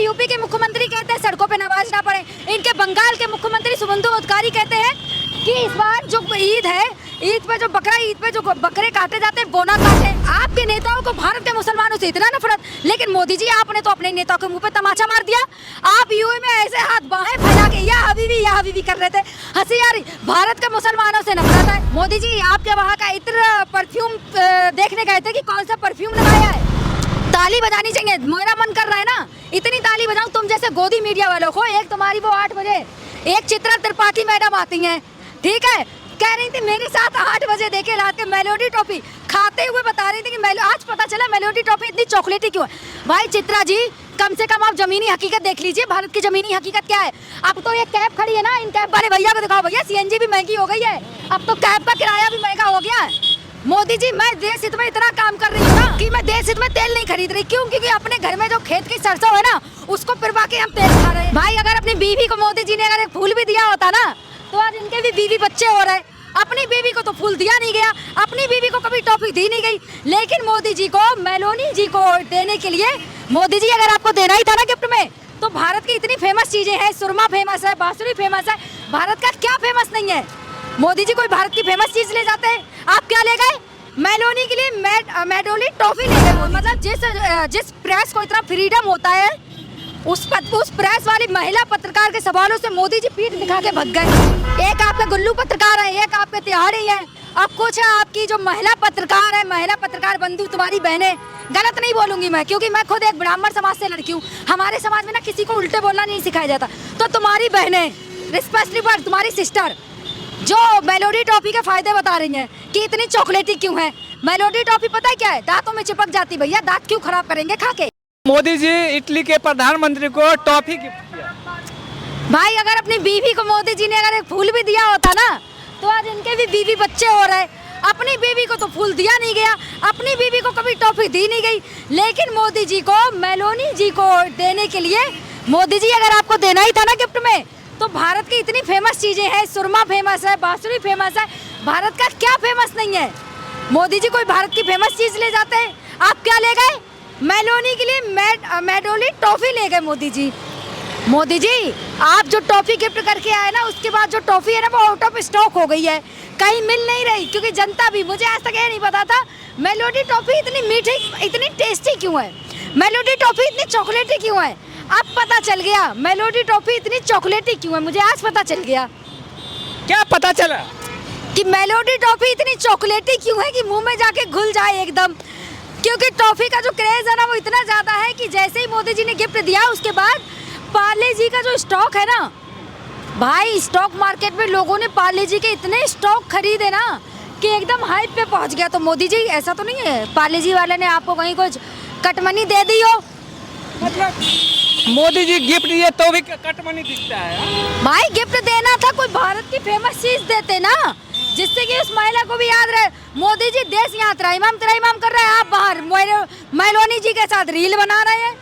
UP के मुख्यमंत्री कहते हैं सड़कों पे नमाज ना पढ़े, इनके बंगाल के मुख्यमंत्री शुभेंदु अधिकारी कहते हैं कि इस बार जो ईद है, ईद पे जो बकरे काटे जाते हैं वो ना काटे। आपके नेताओं को भारत के मुसलमानों से इतना नफरत, लेकिन मोदी जी आपने तो अपने नेताओं के मुंह पे तमाचा मार दिया। आप यूए में ऐसे हाथ बाहें फैला के या हबीबी कर रहे थे। हंसी यार, भारत के मुसलमानों से नफरत है। मोदी जी आपके वहाँ का इत्र परफ्यूम देखने गए थे कि कौन सा परफ्यूम लगाया है। ताली बजानी चाहिए, मेरा मन कर रहा है ना इतनी ताली बजाऊं तुम जैसे गोदी मीडिया वालों को। एक तुम्हारी वो 8 बजे एक चित्रा त्रिपाठी मैडम आती हैं, ठीक है, कह रही थी मेरे साथ 8 बजे देखे रात के मेलोडी टॉफी खाते हुए बता रही थी कि आज पता चला मेलोडी टॉफी इतनी चॉकलेटी क्यों है। भाई चित्रा जी, कम से कम आप जमीनी हकीकत देख लीजिए, भारत की जमीनी हकीकत क्या है। अब तो ये कैब खड़ी है ना, इन कैब वाले भैया को दिखाओ, भैया सीएनजी भी महंगी हो गई है, अब तो कैब का किराया भी महंगा हो गया है। मोदी जी, मैं देश हित में इतना काम कर रही हूँ ना कि मैं देश हित में तेल नहीं खरीद रही। क्यों? क्योंकि अपने घर में जो खेत की सरसों है ना, उसको पिरवा के हम तेल खा रहे हैं। भाई अगर अपनी बीवी को मोदी जी ने अगर एक फूल भी दिया होता ना, तो आज इनके भी बीवी बच्चे हो रहे। अपनी बीवी को तो फूल दिया नहीं गया, अपनी बीवी को कभी टॉफी दी नहीं गई, लेकिन मोदी जी को, मेलोनी जी को देने के लिए, मोदी जी अगर आपको देना ही था ना गिफ्ट में, तो भारत की इतनी फेमस चीजें हैं, सुरमा फेमस है, बांसुरी फेमस है, भारत का क्या फेमस नहीं है। मोदी जी कोई भारत की फेमस चीज ले जाते हैं, आप क्या ले गए? मेलोनी के लिए मेडोली टॉफी ले गए। मतलब जिस प्रेस को इतना फ्रीडम होता है, उस प्रेस वाली महिला पत्रकार के सवालों से मोदी जी पीठ दिखा के भग गए। एक आपके गुल्लू पत्रकार है, एक आपके तिहाड़ी है, अब कुछ है आपकी जो महिला पत्रकार है, महिला पत्रकार बंधु तुम्हारी बहनें, गलत नहीं बोलूंगी मैं, क्योंकि मैं खुद एक ब्राह्मण समाज से लड़की हूँ। हमारे समाज में ना किसी को उल्टे बोलना नहीं सिखाया जाता। तो तुम्हारी बहनें, स्पेशली पर तुम्हारी सिस्टर, जो मेलोडी टॉफी के फायदे बता रही हैं कि इतनी चॉकलेटी क्यों है। मेलोडी टॉफी पता है क्या है? दांतों में चिपक जाती, भैया दांत क्यों खराब करेंगे खा के। मोदी जी इटली के प्रधानमंत्री को टॉफी गिफ्ट किया। भाई अगर अपनी बीवी को मोदी जी ने अगर एक फूल भी दिया होता ना, तो आज इनके भी बीवी बच्चे हो रहे। अपनी बीवी को तो फूल दिया नहीं गया, अपनी बीवी को कभी टॉफी दी नहीं गई, लेकिन मोदी जी को, मेलोनी जी को देने के लिए, मोदी जी अगर आपको देना ही था ना गिफ्ट में, तो भारत की इतनी फेमस चीजें हैं, सुरमा फेमस है, बांसुरी फेमस है, भारत का क्या फेमस नहीं है। मोदी जी कोई भारत की फेमस चीज ले जाते हैं, आप क्या ले गए? मेलोनी के लिए मेडोली टॉफी ले गए मोदी जी। मोदी जी, आप जो टॉफी गिफ्ट करके आए ना, उसके बाद जो टॉफी है ना, वो आउट ऑफ स्टॉक हो गई है, कहीं मिल नहीं रही, क्योंकि जनता भी, मुझे आज तक ये नहीं पता था मेलोडी टॉफी इतनी मीठी, इतनी टेस्टी क्यों है, मेलोडी टॉफी इतनी चॉकलेटी क्यों है। अब पता चल गया मेलोडी टॉफी इतनी चॉकलेटी क्यों है, मुझे आज पता चल गया। क्या पता चला? कि मेलोडी टॉफी इतनी चॉकलेटी क्यों है कि मुंह में जाके घुल जाए एकदम। क्योंकि टॉफी का जो क्रेज है ना, वो इतना ज्यादा है कि जैसे ही मोदी जी ने गिफ्ट दिया, उसके बाद पार्ले जी का जो स्टॉक है ना, भाई स्टॉक मार्केट में लोगों ने पार्ले जी के इतने स्टॉक खरीदे ना कि एकदम हाइप पे पहुंच गया। तो मोदी जी, ऐसा तो नहीं है पार्ले जी वाले ने आपको कहीं कुछ कटमनी दे दी हो? मतलब मोदी जी गिफ्ट दिए तो भी कटमनी दिखता है। भाई गिफ्ट देना था, कोई भारत की फेमस चीज देते ना, जिससे कि उस महिला को भी याद रहे। मोदी जी देश यात्रा इमाम कर रहे हैं, आप बाहर मेलोनी जी के साथ रील बना रहे हैं।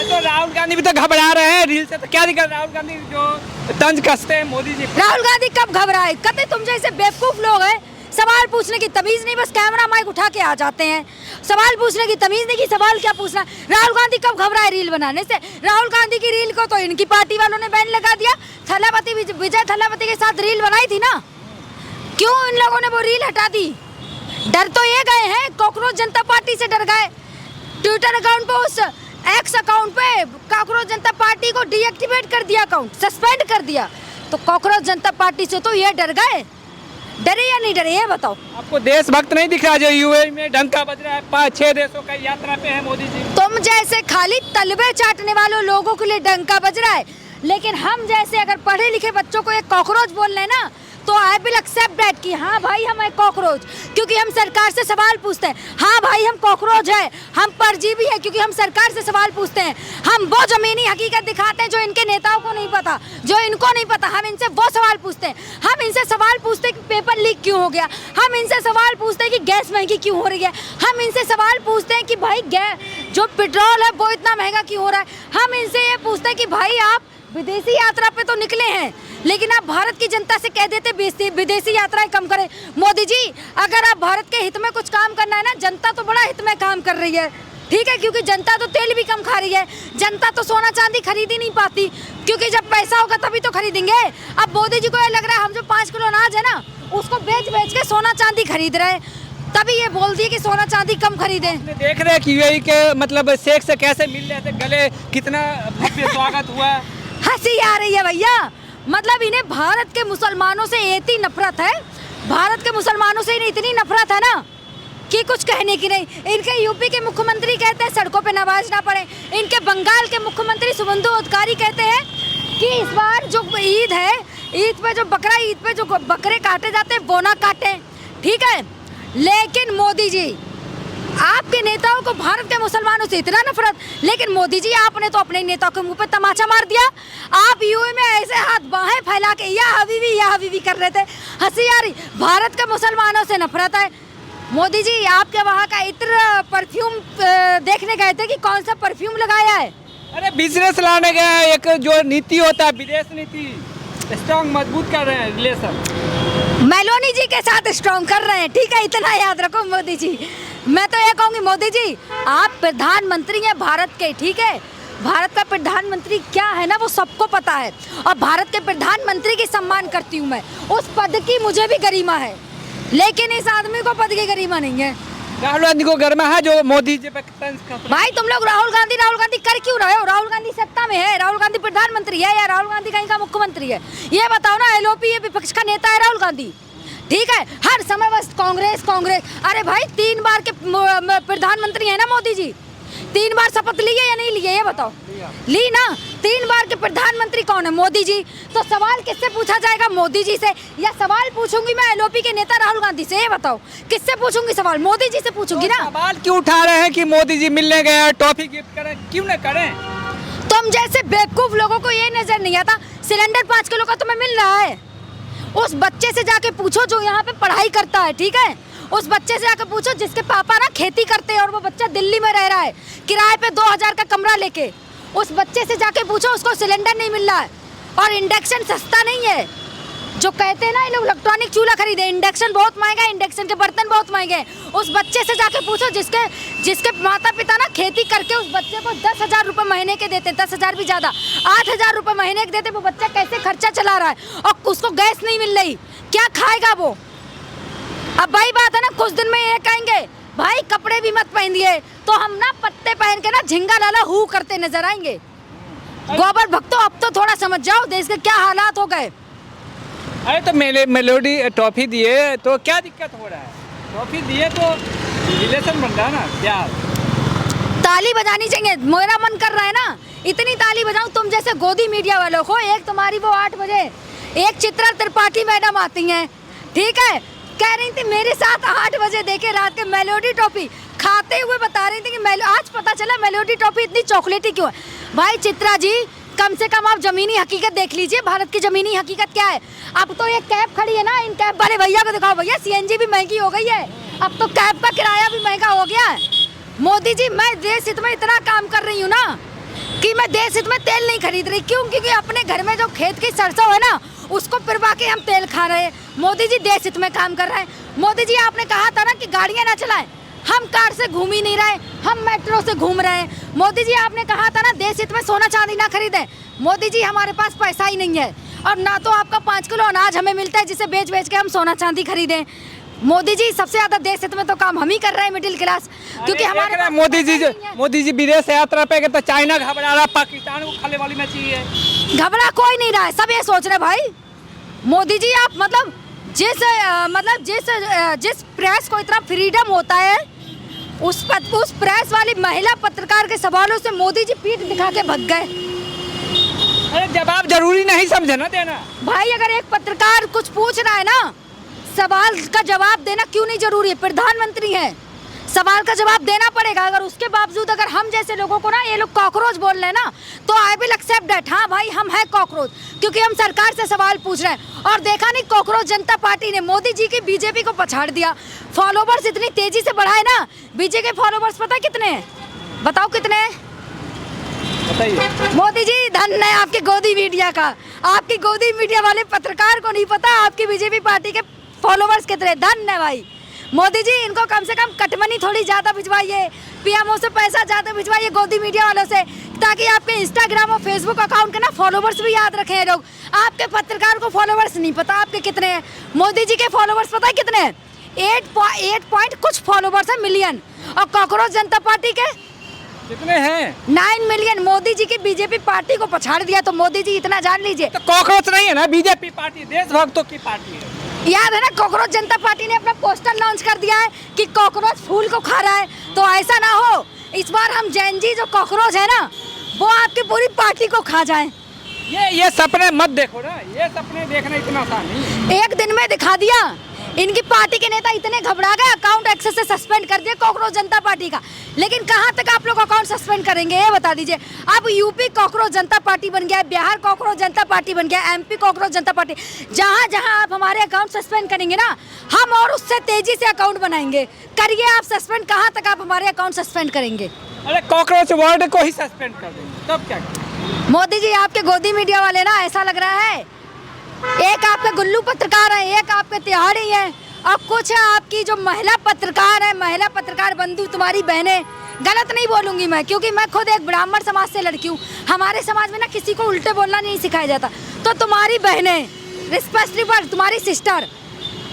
तो राहुल गांधी भी तो घबरा रहे हैं रील से, तो क्या दिक्कत? राहुल गांधी जो तंज कसते हैं मोदी जी। राहुल गांधी कब घबराए? कहते तुम जैसे बेवकूफ लोग हैं, सवाल पूछने की तमीज नहीं, बस कैमरा माइक उठा के आ जाते हैं। सवाल पूछने की तमीज नहीं कि सवाल क्या पूछना। राहुल गांधी कब घबराए रील बनाने से? राहुल गांधी की रील को तो इनकी पार्टी वालों ने बैन लगा दिया। विजय थलापति के साथ रील बनाई थी ना, क्यों इन लोगों ने वो रील हटा दी? डर तो ये गए हैं, कॉकरोच जनता पार्टी से डर गए। ट्विटर अकाउंट पे, उस एक्स अकाउंट पे कॉकरोच जनता पार्टी को डीएक्टिवेट कर दिया, अकाउंट सस्पेंड कर दिया। तो कॉकरोच जनता पार्टी से तो ये डर गए। डरे या नहीं डरे, ये बताओ। आपको देशभक्त नहीं दिख रहा जो यूएई में डंका बज रहा है? 5-6 देशों का यात्रा पे है मोदी जी। तुम जैसे खाली तलबे चाटने वालों लोगों के लिए डंका बज रहा है, लेकिन हम जैसे अगर पढ़े लिखे बच्चों को एक कॉकरोच बोल रहे हैं ना, तो आई विल एक्सेप्ट दैट कि हाँ भाई हम है कॉकरोच, क्योंकि हम सरकार से सवाल पूछते हैं। हाँ भाई हम कॉकरोच है, हम परजीवी है, क्योंकि हम सरकार से सवाल पूछते हैं। हम वो जमीनी हकीकत दिखाते हैं जो इनके नेताओं को नहीं पता, जो इनको नहीं पता। हम इनसे वो सवाल पूछते हैं। हम इनसे सवाल पूछते हैं कि पेपर लीक क्यों हो गया। हम इनसे सवाल पूछते हैं कि गैस महंगी क्यों हो रही है। हम इनसे सवाल पूछते हैं कि भाई जो पेट्रोल है वो इतना महंगा क्यों हो रहा है। हम इनसे ये पूछते हैं कि भाई आप विदेशी यात्रा पे तो निकले हैं, लेकिन आप भारत की जनता से कह देते विदेशी यात्राएं कम करें। मोदी जी, अगर आप भारत के हित में कुछ काम करना है ना, जनता तो बड़ा हित में काम कर रही है। ठीक है, क्योंकि जनता तो तेल भी कम खा रही है, जनता तो सोना चांदी खरीद ही नहीं पाती, क्योंकि जब पैसा होगा तभी तो खरीदेंगे। अब मोदी जी को ये लग रहा है हम जो 5 किलो अनाज है ना उसको बेच के सोना चांदी खरीद रहे हैं, तभी ये बोल दिए कि सोना चांदी कम खरीदें। देख रहे हैं कि यूएई के मतलब शेख से कैसे मिल रहे थे, गले कितना भव्य स्वागत हुआ। हंसी आ रही है भैया, मतलब इन्हें भारत के मुसलमानों से इतनी नफरत है, भारत के मुसलमानों से इन्हें इतनी नफरत है ना कि कुछ कहने की नहीं। इनके यूपी के मुख्यमंत्री कहते हैं सड़कों पे नमाज ना पढ़े, इनके बंगाल के मुख्यमंत्री शुभेंदु अधिकारी कहते हैं कि इस बार जो ईद है, ईद पे जो बकरे काटे जाते हैं वो ना काटें, ठीक है। लेकिन मोदी जी, आपके नेताओं को भारत के मुसलमानों से इतना नफरत, लेकिन मोदी जी आपने तो अपने नेताओं के मुंह पे तमाचा मार दिया। आप यूए में ऐसे हाथ बाहें फैला के या हबीबी कर रहे थे, हंसी आ रही। भारत के मुसलमानों से नफरत है। मोदी जी आपके वहाँ का इत्र परफ्यूम देखने गए थे कि कौन सा परफ्यूम लगाया है? अरे बिजनेस लाने गए, एक जो नीति होता है विदेश नीति स्ट्रॉन्ग मजबूत कर रहे हैं रिलेशन। मेलोनी जी के साथ स्ट्रॉन्ग कर रहे हैं, ठीक है, इतना याद रखो मोदी जी। मैं तो ये कहूँगी मोदी जी आप प्रधानमंत्री हैं भारत के, ठीक है, भारत का प्रधानमंत्री क्या है ना वो सबको पता है, और भारत के प्रधानमंत्री की सम्मान करती हूँ मैं, उस पद की मुझे भी गरिमा है, लेकिन इस आदमी को पद की गरिमा नहीं है। राहुल गांधी को गरिमा है जो मोदी जी पे भाई तुम लोग राहुल गांधी कर क्यों रहे हो? राहुल गांधी सत्ता में है, राहुल गांधी प्रधानमंत्री है या राहुल गांधी कहीं का मुख्यमंत्री है? ये बताओ ना। एलओपी विपक्ष का नेता है राहुल गांधी, ठीक है, हर समय बस कांग्रेस। अरे भाई 3 बार के प्रधानमंत्री है ना मोदी जी, 3 बार शपथ लिए या नहीं लिए ये बताओ? ली ना। 3 बार के प्रधानमंत्री कौन है? मोदी जी। तो सवाल किससे पूछा जाएगा? मोदी जी से। या सवाल पूछूंगी मैं एलओपी के नेता राहुल गांधी से, ये बताओ किससे पूछूंगी सवाल? मोदी जी से पूछूंगी ना। सवाल क्यों उठा रहे हैं कि मोदी जी मिलने गए, टॉफी गिफ्ट करें, क्यों न करें? तुम जैसे बेवकूफ लोगों को ये नजर नहीं आता सिलेंडर 5 किलो का तुम्हें मिल रहा है? उस बच्चे से जाके पूछो जो यहाँ पे पढ़ाई करता है, ठीक है, उस बच्चे से जाकर पूछो जिसके पापा ना खेती करते हैं और वो बच्चा दिल्ली में रह रहा है किराए पे 2000 का कमरा लेके, उस बच्चे से जाके पूछो उसको सिलेंडर नहीं मिल रहा है और इंडक्शन सस्ता नहीं है। जो कहते हैं ना ये लोग इलेक्ट्रॉनिक चूल्हा खरीदे, इंडक्शन बहुत महंगा है, इंडक्शन के बर्तन बहुत महंगे हैं। उस बच्चे से जाके पूछो जिसके माता पिता ना खेती करके उस बच्चे को 10,000 रुपये महीने के देते, 10,000 भी ज़्यादा, 8,000 रुपये महीने के देते, वो बच्चा कैसे खर्चा चला रहा है और उसको गैस नहीं मिल रही, क्या खाएगा वो? अब भाई बात है ना, कुछ दिन में ये कहेंगे भाई कपड़े भी मत पहनिए, तो हम ना पत्ते पहन के ना झिंगा लाला हू करते नजर आएंगे। गोबर भक्तों अब तो थोड़ा समझ जाओ देश के क्या हालात हो गए। अरे तो मेलोडी टॉफी दिए तो क्या दिक्कत हो रहा है? टॉफी दिए तो रिलेशन बन रहा है ना, प्यार। ताली बजानी चाहिए, मेरा मन कर रहा है ना इतनी ताली बजाऊं तुम जैसे गोदी मीडिया वालों को। एक तुम्हारी वो 8 बजे एक चित्रा त्रिपाठी मैडम आती हैं, ठीक है, कह रही थी मेरे साथ 8 बजे देखे रात के मेलोडी टॉफी खाते हुए बता रही थी कि आज पता चला मेलोडी टॉफी इतनी चॉकलेटी क्यों है। भाई चित्रा जी कम से कम आप जमीनी हकीकत देख लीजिए, भारत की जमीनी हकीकत क्या है। अब तो ये कैब खड़ी है ना, इन कैब वाले भैया को दिखाओ, भैया सीएनजी भी महंगी हो गई है, अब तो कैब का किराया भी महंगा हो गया है। मोदी जी मैं देश हित में इतना काम कर रही हूँ ना कि मैं देश हित में तेल नहीं खरीद रही, क्यों? क्योंकि अपने घर में जो खेत की सरसों है ना उसको पिरवा के हम तेल खा रहे हैं। मोदी जी देश हित में काम कर रहे हैं। मोदी जी आपने कहा था ना कि गाड़ियाँ ना चलाएं, हम कार से घूम ही नहीं रहे, हम मेट्रो से घूम रहे हैं। मोदी जी आपने कहा था ना देश हित में सोना चांदी ना खरीदें, मोदी जी हमारे पास पैसा ही नहीं है और ना तो आपका 5 किलो अनाज हमें मिलता है जिसे बेच के हम सोना चांदी खरीदें। मोदी जी सबसे ज्यादा देश हित में तो काम हम ही कर रहे हैं, मिडिल क्लास, क्योंकि हमारे मोदी जी विदेश यात्रा पे गए तो चाइना घबरा रहा, पाकिस्तान को खाने वाली मछली है। घबरा कोई नहीं रहा है, सब ये सोच रहे भाई। मोदी जी आप मतलब जिस प्रेस को इतना फ्रीडम होता है उस प्रेस वाली महिला पत्रकार के सवालों से मोदी जी पीठ दिखा के भग गए। अरे जवाब जरूरी नहीं समझे ना देना। भाई अगर एक पत्रकार कुछ पूछ रहा है ना, सवाल का जवाब देना क्यों नहीं जरूरी है? प्रधानमंत्री है, सवाल का जवाब देना पड़ेगा। अगर उसके बावजूद अगर हम जैसे लोगों को ना ये लोग कॉकरोच बोल रहे हैं ना, तो आई विल एक्सेप्ट दैट, हाँ भाई हम हैं कॉकरोच, क्योंकि हम सरकार से सवाल पूछ रहे हैं। और देखा नहीं कॉकरोच जनता पार्टी ने मोदी जी की बीजेपी को पछाड़ दिया, फॉलोवर्स इतनी तेजी से बढ़ाए ना। बीजेपी के फॉलोवर्स पता कितने हैं? बताओ कितने हैं? मोदी जी धन है आपके गोदी मीडिया का, आपकी गोदी मीडिया वाले पत्रकार को नहीं पता आपकी बीजेपी पार्टी के फॉलोवर्स कितने। धन है भाई, मोदी जी इनको कम से कम कटमनी थोड़ी ज़्यादा भिजवाइए, पीएमओ से पैसा ज़्यादा भिजवाइए गोदी मीडिया वालों से, ताकि आपके इंस्टाग्राम और फेसबुक अकाउंट के ना फॉलोवर्स भी याद रखें लोग। आपके पत्रकार को फॉलोवर्स नहीं पता आपके कितने हैं, मोदी जी के फॉलोवर्स पता है कितने हैं? 8 पॉइंट कुछ फॉलोवर्स है मिलियन। और कांग्रेस जनता पार्टी के कितने हैं? 9 मिलियन। मोदी जी की बीजेपी पार्टी को पछाड़ दिया, तो मोदी जी इतना जान लीजिए। तो कॉकरोच नहीं है ना बीजेपी पार्टी, देशभक्तों की पार्टी है। याद है ना, कांग्रेस जनता पार्टी ने अपना पोस्टर लॉन्च कर दिया है कि कॉकरोच फूल को खा रहा है। तो ऐसा ना हो इस बार हम जैन जी जो कॉकरोच है ना, वो आपकी पूरी पार्टी को खा जाए। ये सपने मत देखो ना, ये सपने देखना इतना आसान नहीं। एक दिन में दिखा दिया, इनकी पार्टी के नेता इतने घबरा गए, अकाउंट एक्सेस से सस्पेंड कर दिया कांग्रेस जनता पार्टी का। लेकिन कहां तक आप लोग अकाउंट सस्पेंड करेंगे ये बता दीजिए। अब यूपी कांग्रेस जनता पार्टी बन गया, बिहार कांग्रेस जनता पार्टी बन गया, एमपी कांग्रेस जनता पार्टी। जहां जहां आप हमारे अकाउंट सस्पेंड करेंगे ना, हम और उससे तेजी से अकाउंट बनाएंगे। करिए आप सस्पेंड, कहाँ तक आप हमारे अकाउंट सस्पेंड करेंगे? अरे कॉकरोच वर्ड को ही सस्पेंड कर देंगे, तब क्या करें? मोदी जी आपके गोदी मीडिया वाले ना, ऐसा लग रहा है एक आपके गुल्लू पत्रकार हैं, एक आपके तिहाड़ी हैं, और कुछ आपकी जो महिला पत्रकार है, महिला पत्रकार बंधु तुम्हारी बहनें। गलत नहीं बोलूंगी मैं, क्योंकि मैं खुद एक ब्राह्मण समाज से लड़की हूँ। हमारे समाज में ना किसी को उल्टे बोलना नहीं सिखाया जाता। तो तुम्हारी बहनें, स्पेशली पर तुम्हारी सिस्टर,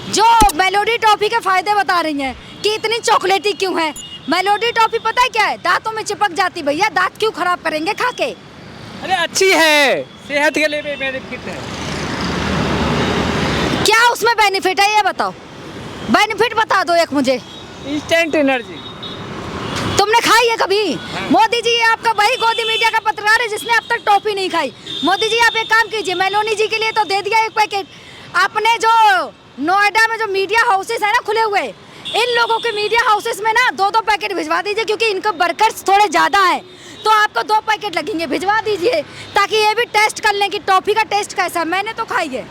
जो मेलोडी टॉफी के फायदे बता रही हैं कि इतनी चॉकलेटी क्यों है। मेलोडी टॉफी पता है क्या है? दांतों में चिपक जाती भैया, दांत क्यों खराब करेंगे खा के। अरे अच्छी है, सेहत के लिए भी बेनिफिट है। क्या उसमें बेनिफिट है ये बताओ, बेनिफिट बता दो एक मुझे। Instant energy. तुमने खाई है कभी? मोदी जी आपका वही गोदी मीडिया का पत्रकार है जिसने अब तक टॉफी नहीं खाई। मोदी जी आप एक काम कीजिए, मेलोनी जी के लिए तो दे दिया 1 पैकेट। अपने जो नोएडा में जो मीडिया हाउसेस है ना खुले हुए, इन लोगों के मीडिया हाउसेस में ना 2-2 पैकेट भिजवा दीजिए, क्योंकि इनके वर्कर्स थोड़े ज़्यादा हैं, तो आपको 2 पैकेट लगेंगे, भिजवा दीजिए, ताकि ये भी टेस्ट कर लें कि टॉफी का टेस्ट कैसा है। मैंने तो खाई है।